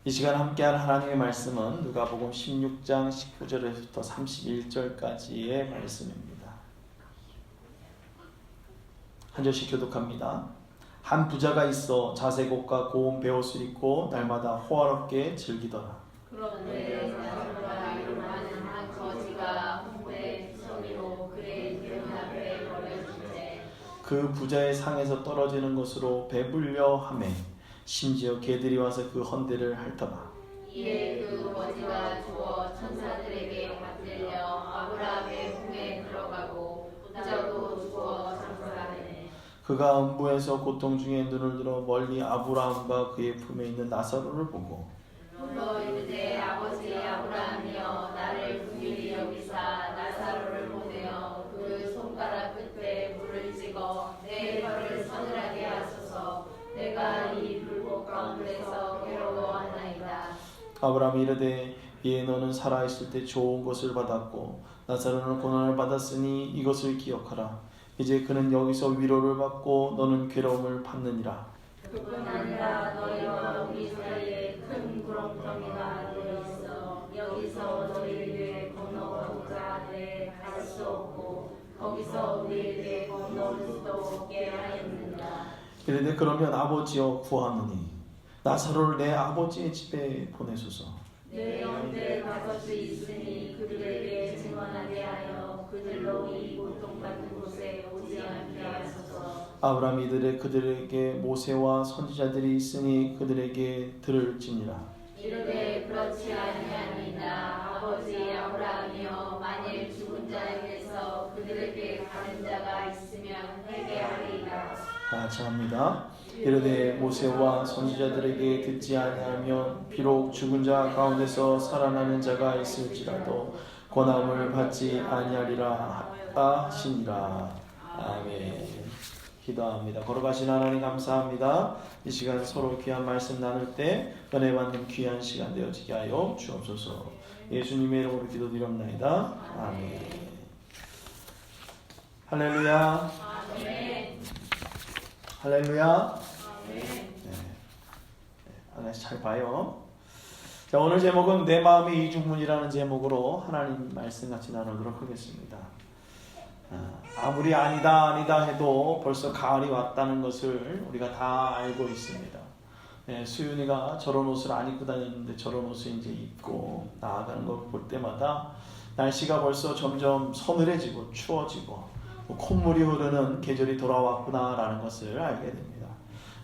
이 시간 함께할 하나님의 말씀은 누가복음 16장 19절에서부터 31절까지의 말씀입니다. 한 절씩 교독합니다. 한 부자가 있어 자색옷과 고운 베옷을 입고 날마다 호화롭게 즐기더라. 그런데 자녀가 이름하는 한 거지가 홍대 구덩이로 그의 대문 앞에 버려지되 그 부자의 상에서 떨어지는 것으로 배불려 하매 심지어 개들이 와서 그 헌대를 핥더라. 이에 그 거지가 죽어 천사들에게 받들려 아브라함의 품에 들어가고 부자도 죽어 장사하네. 그가 음부에서 고통 중에 눈을 들어 멀리 아브라함과 그의 품에 있는 나사로를 보고 너 이르되 아버지 아브라함이여 나를 긍휼히 여기사 나사로를 보내어 그 손가락 끝에 물을 찍어 내 혀를 서늘하게 하소서. 내가 이 불꽃 가운데서 괴로워하나이다. 아브라함이 이르되 이에 너는 살아있을 때 좋은 것을 받았고 나사로는 고난을 받았으니 이것을 기억하라. 이제 그는 여기서 위로를 받고 너는 괴로움을 받느니라. 그뿐 아니라 너희와 우리 사이에 큰 구렁텅이가 놓여 있어 여기서 너희를 위해 건너가고자 해 갈 수 없고 거기서 우리에게 건너올 수도 없게 하였느니라. 이르되 그러면 아버지여 구하노니 나사로를 내 아버지의 집에 보내소서. 내 영혼에 가것이 있으니 그들에게 증언하게 하여 그들로 이 고통받는 곳에 오지 않게 하소서. 아브라함이 이르되 그들에게 모세와 선지자들이 있으니 그들에게 들을지니라. 이르되 그렇지 아니하니이다. 아버지 아브라함이여 만일 죽은 자에게서 그들에게 가는 자가 있으면 회개하리이다. 같이 합니다. 이르되 모세와 선지자들에게 듣지 아니하면 비록 죽은 자 가운데서 살아나는 자가 있을지라도 권함을 받지 아니하리라 하시니라. 아멘. 기도합니다. 걸어가신 하나님 감사합니다. 이 시간 서로 귀한 말씀 나눌 때 은혜 받는 귀한 시간 되어지게 하여 주옵소서. 예수님의 이름으로 기도드립나이다. 아멘. 할렐루야. 아멘. 할렐루야. 아멘. 하나씩 잘 봐요. 자, 오늘 제목은 내 마음의 이중문이라는 제목으로 하나님 말씀 같이 나누도록 하겠습니다. 아무리 아니다 해도 벌써 가을이 왔다는 것을 우리가 다 알고 있습니다. 수윤이가 저런 옷을 안 입고 다녔는데 저런 옷을 이제 입고 나아가는 걸 볼 때마다 날씨가 벌써 점점 서늘해지고 추워지고 콧물이 흐르는 계절이 돌아왔구나라는 것을 알게 됩니다.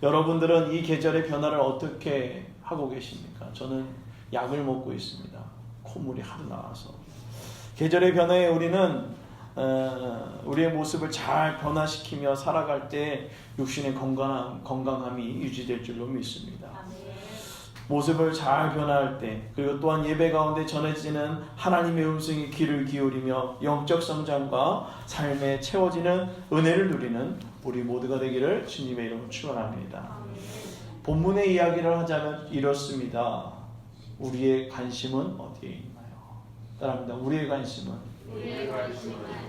여러분들은 이 계절의 변화를 어떻게 하고 계십니까? 저는 약을 먹고 있습니다. 콧물이 하도 나와서. 계절의 변화에 우리는 우리의 모습을 잘 변화시키며 살아갈 때 육신의 건강함이 유지될 줄로 믿습니다. 모습을 잘 변화할 때, 그리고 또한 예배 가운데 전해지는 하나님의 음성에 귀를 기울이며 영적 성장과 삶에 채워지는 은혜를 누리는 우리 모두가 되기를 주님의 이름으로 축원합니다. 본문의 이야기를 하자면 이렇습니다. 우리의 관심은 어디에 있나요? 따라합니다. 우리의 관심은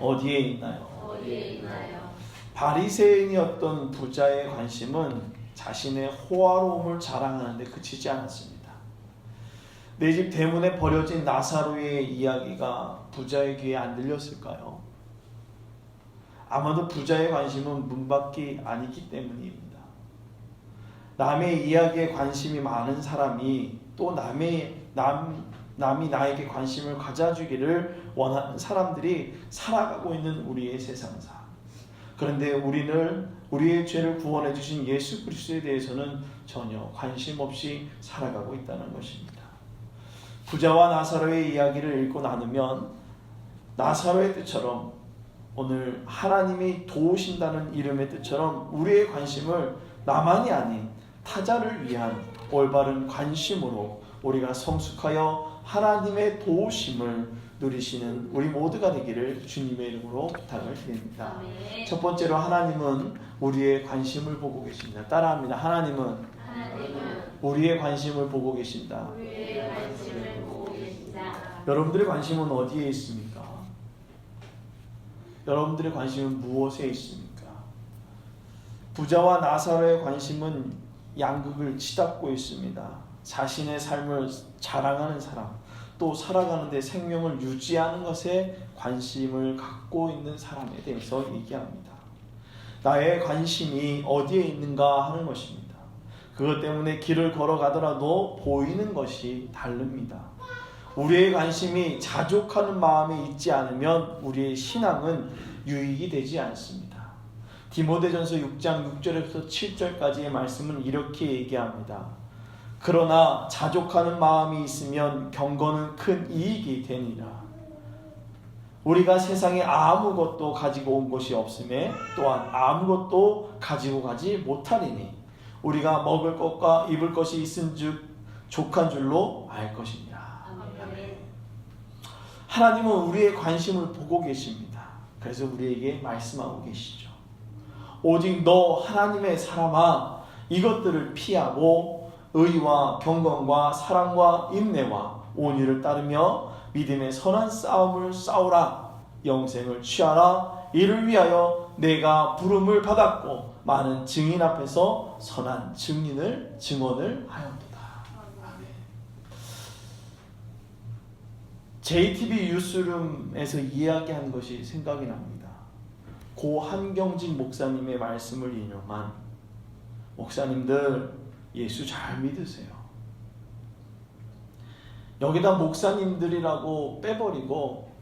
어디에 있나요? 바리새인이었던 부자의 관심은 자신의 호화로움을 자랑하는 데 그치지 않았습니다. 내 집 대문에 버려진 나사로의 이야기가 부자의 귀에 안 들렸을까요? 아마도 부자의 관심은 문 밖이 아니기 때문입니다. 남의 이야기에 관심이 많은 사람이 또 남이 나에게 관심을 가져주기를 원하는 사람들이 살아가고 있는 우리의 세상사. 그런데 우리의 죄를 구원해 주신 예수 그리스도에 대해서는 전혀 관심 없이 살아가고 있다는 것입니다. 부자와 나사로의 이야기를 읽고 나누면 나사로의 뜻처럼 오늘 하나님이 도우신다는 이름의 뜻처럼 우리의 관심을 나만이 아닌 타자를 위한 올바른 관심으로 우리가 성숙하여 하나님의 도우심을 누리시는 우리 모두가 되기를 주님의 이름으로 부탁을 드립니다. 첫 번째로 하나님은 우리의 관심을 보고 계십니다. 따라합니다. 하나님은 우리의 관심을 보고 계신다. 여러분들의 관심은 어디에 있습니까? 여러분들의 관심은 무엇에 있습니까? 부자와 나사로의 관심은 양극을 치닫고 있습니다. 자신의 삶을 자랑하는 사람, 또 살아가는데 생명을 유지하는 것에 관심을 갖고 있는 사람에 대해서 얘기합니다. 나의 관심이 어디에 있는가 하는 것입니다. 그것 때문에 길을 걸어가더라도 보이는 것이 다릅니다. 우리의 관심이 자족하는 마음이 있지 않으면 우리의 신앙은 유익이 되지 않습니다. 디모데전서 6장 6절에서 7절까지의 말씀은 이렇게 얘기합니다. 그러나 자족하는 마음이 있으면 경건은 큰 이익이 되니라. 우리가 세상에 아무것도 가지고 온 것이 없음에 또한 아무것도 가지고 가지 못하리니 우리가 먹을 것과 입을 것이 있은즉 족한 줄로 알 것이니라. 하나님은 우리의 관심을 보고 계십니다. 그래서 우리에게 말씀하고 계시죠. 오직 너 하나님의 사람아, 이것들을 피하고 의와 경건과 사랑과 인내와 온유를 따르며 믿음의 선한 싸움을 싸우라. 영생을 취하라. 이를 위하여 내가 부름을 받았고 많은 증인 앞에서 선한 증언을 하였도다. 아멘. JTB 뉴스룸에서 이야기한 것이 생각이 납니다. 고 한경진 목사님의 말씀을 인용한, 목사님들 예수 잘 믿으세요. 여기다 목사님들이라고 빼버리고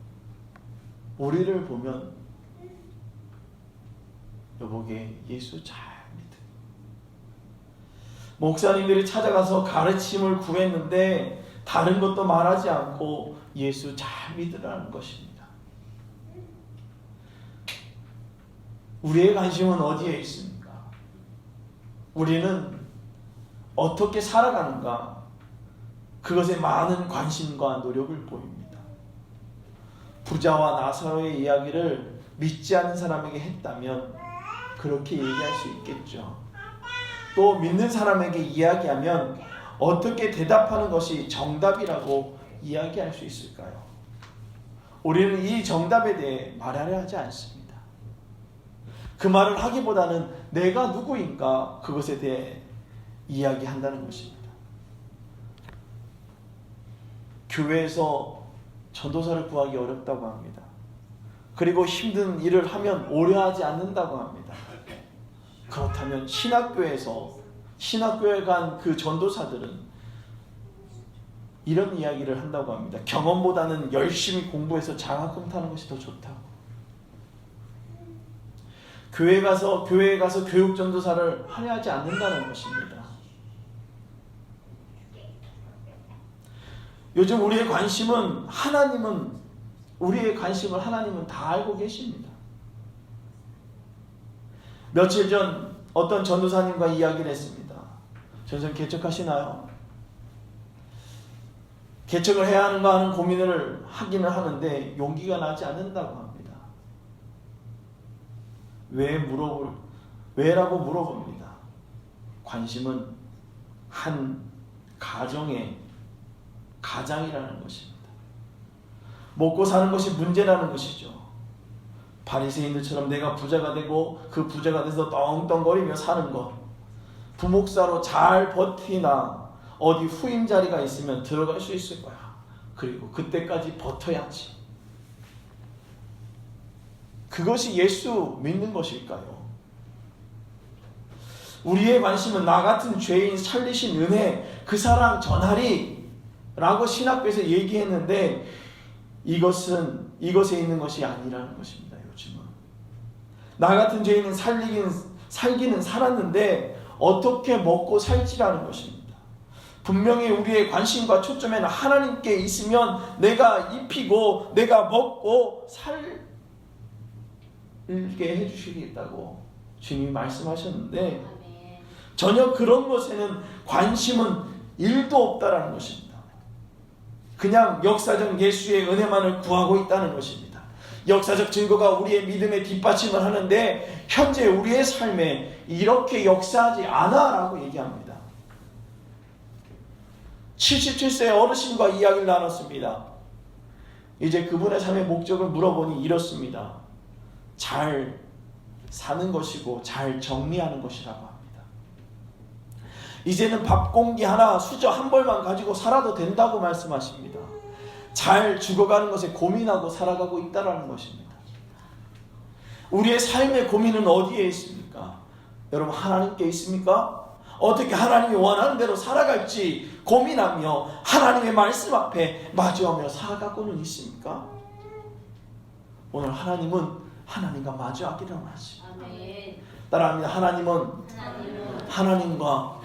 우리를 보면 여보게 예수 잘 믿음. 목사님들이 찾아가서 가르침을 구했는데 다른 것도 말하지 않고 예수 잘 믿으라는 것입니다. 우리의 관심은 어디에 있습니까? 우리는 어떻게 살아가는가? 그것에 많은 관심과 노력을 보입니다. 부자와 나사로의 이야기를 믿지 않는 사람에게 했다면 그렇게 얘기할 수 있겠죠. 또 믿는 사람에게 이야기하면 어떻게 대답하는 것이 정답이라고 이야기할 수 있을까요? 우리는 이 정답에 대해 말하려 하지 않습니다. 그 말을 하기보다는 내가 누구인가 그것에 대해 이야기한다는 것입니다. 교회에서 전도사를 구하기 어렵다고 합니다. 그리고 힘든 일을 하면 오래 하지 않는다고 합니다. 그렇다면 신학교에 간 그 전도사들은 이런 이야기를 한다고 합니다. 경험보다는 열심히 공부해서 장학금 타는 것이 더 좋다고. 교회에 가서 교육 전도사를 하려 하지 않는다는 것입니다. 요즘 우리의 관심은 우리의 관심을 하나님은 다 알고 계십니다. 며칠 전 어떤 전도사님과 이야기를 했습니다. 전선 개척하시나요? 개척을 해야 하는가 하는 고민을 하기는 하는데 용기가 나지 않는다고 합니다. 왜라고 물어봅니다. 관심은 한 가장이라는 것입니다. 먹고 사는 것이 문제라는 것이죠. 바리새인들처럼 내가 부자가 되고 그 부자가 돼서 떵떵거리며 사는 것, 부목사로 잘 버티나 어디 후임 자리가 있으면 들어갈 수 있을 거야. 그리고 그때까지 버텨야지. 그것이 예수 믿는 것일까요? 우리의 관심은 나 같은 죄인 살리신 은혜, 그 사랑 전하리 라고 신학교에서 얘기했는데 이것에 있는 것이 아니라는 것입니다. 요즘은 나 같은 죄인은 살기는 살았는데 어떻게 먹고 살지라는 것입니다. 분명히 우리의 관심과 초점에는 하나님께 있으면 내가 입히고 내가 먹고 살게 해주시겠다고 주님이 말씀하셨는데 전혀 그런 것에는 관심은 1도 없다라는 것입니다. 그냥 역사적 예수의 은혜만을 구하고 있다는 것입니다. 역사적 증거가 우리의 믿음에 뒷받침을 하는데 현재 우리의 삶에 이렇게 역사하지 않아 라고 얘기합니다. 77세 어르신과 이야기를 나눴습니다. 이제 그분의 삶의 목적을 물어보니 이렇습니다. 잘 사는 것이고 잘 정리하는 것이라고 합니다. 이제는 밥 공기 하나, 수저 한 벌만 가지고 살아도 된다고 말씀하십니다. 잘 죽어가는 것에 고민하고 살아가고 있다는 것입니다. 우리의 삶의 고민은 어디에 있습니까? 여러분, 하나님께 있습니까? 어떻게 하나님이 원하는 대로 살아갈지 고민하며 하나님의 말씀 앞에 마주하며 살아가고는 있습니까? 오늘 하나님은 하나님과 마주하기를 원하십니다. 따라합니다. 하나님은 하나님과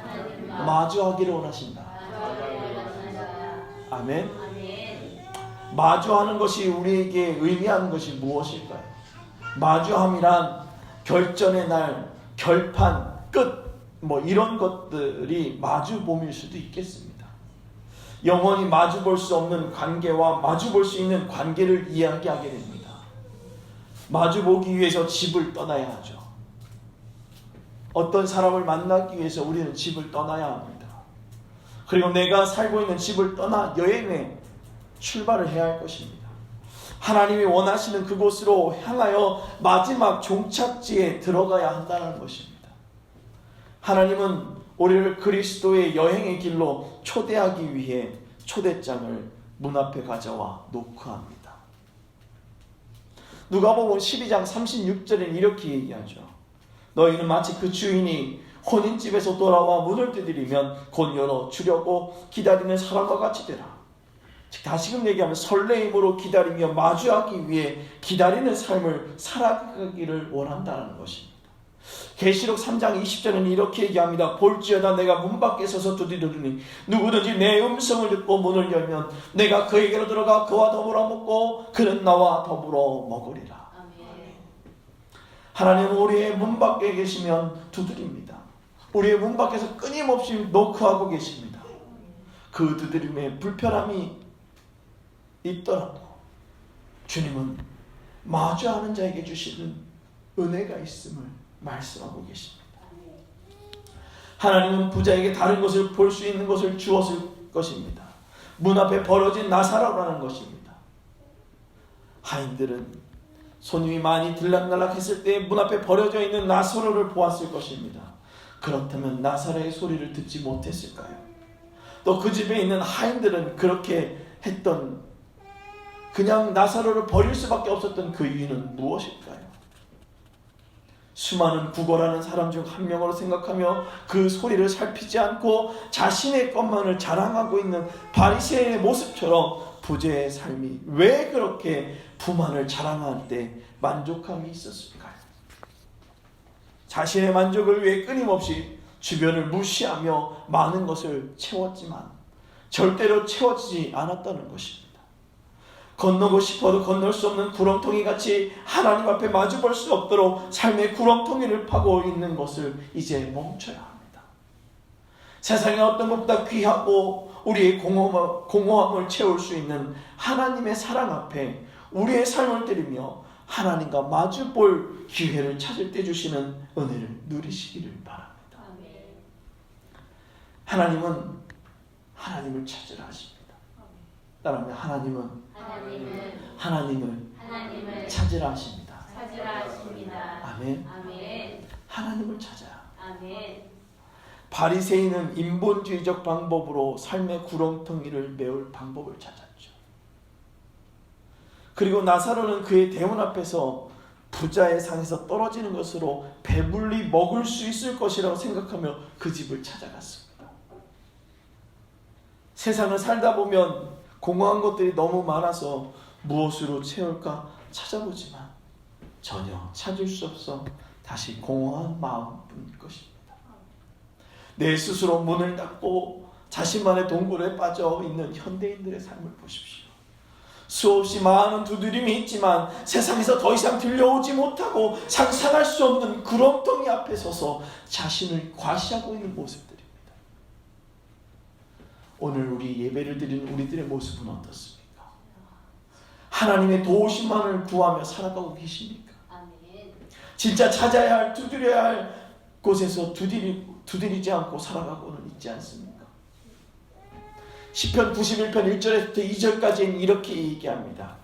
마주하기를 원하신다. 아멘. 마주하는 것이 우리에게 의미하는 것이 무엇일까요? 마주함이란 결전의 날, 결판, 끝, 이런 것들이 마주봄일 수도 있겠습니다. 영원히 마주볼 수 없는 관계와 마주볼 수 있는 관계를 이야기하게 됩니다. 마주보기 위해서 집을 떠나야 하죠. 어떤 사람을 만나기 위해서 우리는 집을 떠나야 합니다. 그리고 내가 살고 있는 집을 떠나 여행에 출발을 해야 할 것입니다. 하나님이 원하시는 그곳으로 향하여 마지막 종착지에 들어가야 한다는 것입니다. 하나님은 우리를 그리스도의 여행의 길로 초대하기 위해 초대장을 문 앞에 가져와 놓고 합니다. 누가복음 12장 36절엔 이렇게 얘기하죠. 너희는 마치 그 주인이 혼인집에서 돌아와 문을 두드리면 곧 열어 주려고 기다리는 사람과 같이 되라. 즉 다시금 얘기하면 설레임으로 기다리며 마주하기 위해 기다리는 삶을 살아가기를 원한다는 것입니다. 계시록 3장 20절은 이렇게 얘기합니다. 볼지어다 내가 문 밖에 서서 두드리니 누구든지 내 음성을 듣고 문을 열면 내가 그에게로 들어가 그와 더불어 먹고 그는 나와 더불어 먹으리라. 하나님은 우리의 문 밖에 계시면 두드립니다. 우리의 문 밖에서 끊임없이 노크하고 계십니다. 그 두드림에 불편함이 있더라도 주님은 마주하는 자에게 주시는 은혜가 있음을 말씀하고 계십니다. 하나님은 부자에게 다른 것을 볼 수 있는 것을 주었을 것입니다. 문 앞에 벌어진 나사로라는 것입니다. 하인들은 손님이 많이 들락날락했을 때 문 앞에 버려져 있는 나사로를 보았을 것입니다. 그렇다면 나사로의 소리를 듣지 못했을까요? 또 그 집에 있는 하인들은 그렇게 했던, 그냥 나사로를 버릴 수밖에 없었던 그 이유는 무엇일까요? 수많은 구걸하는 사람 중 한 명으로 생각하며 그 소리를 살피지 않고 자신의 것만을 자랑하고 있는 바리새인의 모습처럼 부자의 삶이 왜 그렇게 부만을 자랑할 때 만족함이 있었을까요? 자신의 만족을 위해 끊임없이 주변을 무시하며 많은 것을 채웠지만 절대로 채워지지 않았다는 것입니다. 건너고 싶어도 건널 수 없는 구렁텅이 같이 하나님 앞에 마주볼 수 없도록 삶의 구렁텅이를 파고 있는 것을 이제 멈춰야 합니다. 세상에 어떤 것보다 귀하고 우리의 공허함을 채울 수 있는 하나님의 사랑 앞에 우리의 삶을 드리며 하나님과 마주볼 기회를 찾을 때 주시는 은혜를 누리시기를 바랍니다. 하나님은 하나님을 찾으라 하십니다. 따라하면 하나님을 찾으라 하십니다. 아멘. 하나님을 찾아야. 바리새인은 인본주의적 방법으로 삶의 구렁텅이를 메울 방법을 찾았죠. 그리고 나사로는 그의 대문 앞에서 부자의 상에서 떨어지는 것으로 배불리 먹을 수 있을 것이라고 생각하며 그 집을 찾아갔습니다. 세상을 살다 보면 공허한 것들이 너무 많아서 무엇으로 채울까 찾아보지만 전혀 찾을 수 없어 다시 공허한 마음뿐일 것입니다. 내 스스로 문을 닫고 자신만의 동굴에 빠져 있는 현대인들의 삶을 보십시오. 수없이 많은 두드림이 있지만 세상에서 더 이상 들려오지 못하고 상상할 수 없는 구렁텅이 앞에 서서 자신을 과시하고 있는 모습들입니다. 오늘 우리 예배를 드리는 우리들의 모습은 어떻습니까? 하나님의 도우심만을 구하며 살아가고 계십니까? 진짜 찾아야 할, 두드려야 할 곳에서 두드리지 않고 살아가고는 있지 않습니까? 시편 91편 1절에서 2절까지는 이렇게 얘기합니다.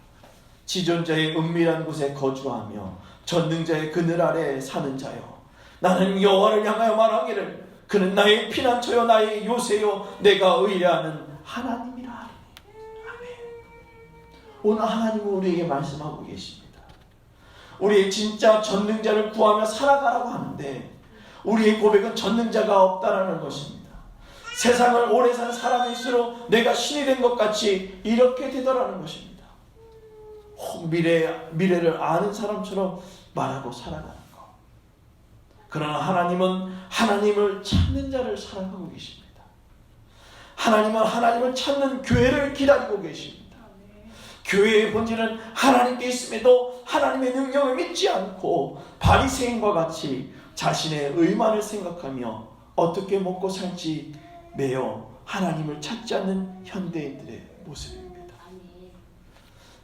지존자의 은밀한 곳에 거주하며 전능자의 그늘 아래 사는 자여, 나는 여호와를 향하여 말하기를 그는 나의 피난처요 나의 요새요 내가 의뢰하는 하나님이라 하리니. 아멘. 오늘 하나님은 우리에게 말씀하고 계십니다. 우리의 진짜 전능자를 구하며 살아가라고 하는데 우리의 고백은 전능자가 없다라는 것입니다. 세상을 오래 산 사람일수록 내가 신이 된 것 같이 이렇게 되더라는 것입니다. 미래를 아는 사람처럼 말하고 살아가는 것. 그러나 하나님은 하나님을 찾는 자를 사랑하고 계십니다. 하나님은 하나님을 찾는 교회를 기다리고 계십니다. 교회의 본질은 하나님께 있음에도 하나님의 능력을 믿지 않고 바리새인과 같이 자신의 의만을 생각하며 어떻게 먹고 살지 매여 하나님을 찾지 않는 현대인들의 모습입니다.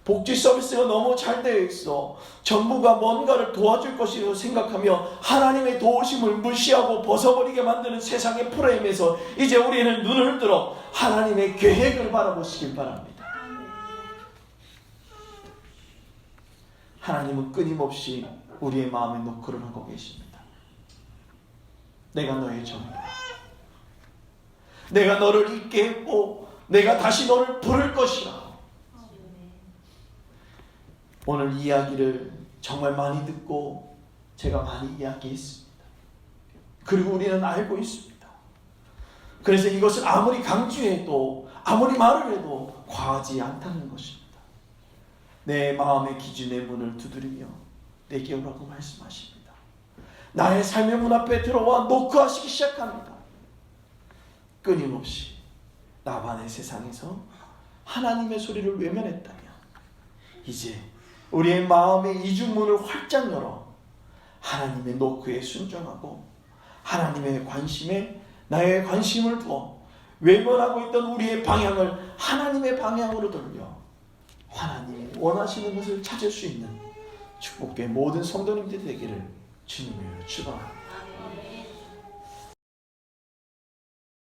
복지 서비스가 너무 잘 되어 있어 정부가 뭔가를 도와줄 것이라고 생각하며 하나님의 도우심을 무시하고 벗어버리게 만드는 세상의 프레임에서 이제 우리는 눈을 들어 하나님의 계획을 바라보시길 바랍니다. 하나님은 끊임없이 우리의 마음에 노크를 하고 계십니다. 내가 너의 정이다. 내가 너를 잊게 했고 내가 다시 너를 부를 것이라. 오늘 이야기를 정말 많이 듣고 제가 많이 이야기했습니다. 그리고 우리는 알고 있습니다. 그래서 이것을 아무리 강조해도 아무리 말을 해도 과하지 않다는 것입니다. 내 마음의 기준의 문을 두드리며 내게 오라고 말씀하십니다. 나의 삶의 문 앞에 들어와 노크하시기 시작합니다. 끊임없이 나만의 세상에서 하나님의 소리를 외면했다면 이제 우리의 마음의 이중문을 활짝 열어 하나님의 노크에 순종하고 하나님의 관심에 나의 관심을 두어 외면하고 있던 우리의 방향을 하나님의 방향으로 돌려 하나님이 원하시는 것을 찾을 수 있는 축복의 모든 성도님들이 되기를 주님으로 축원합니다.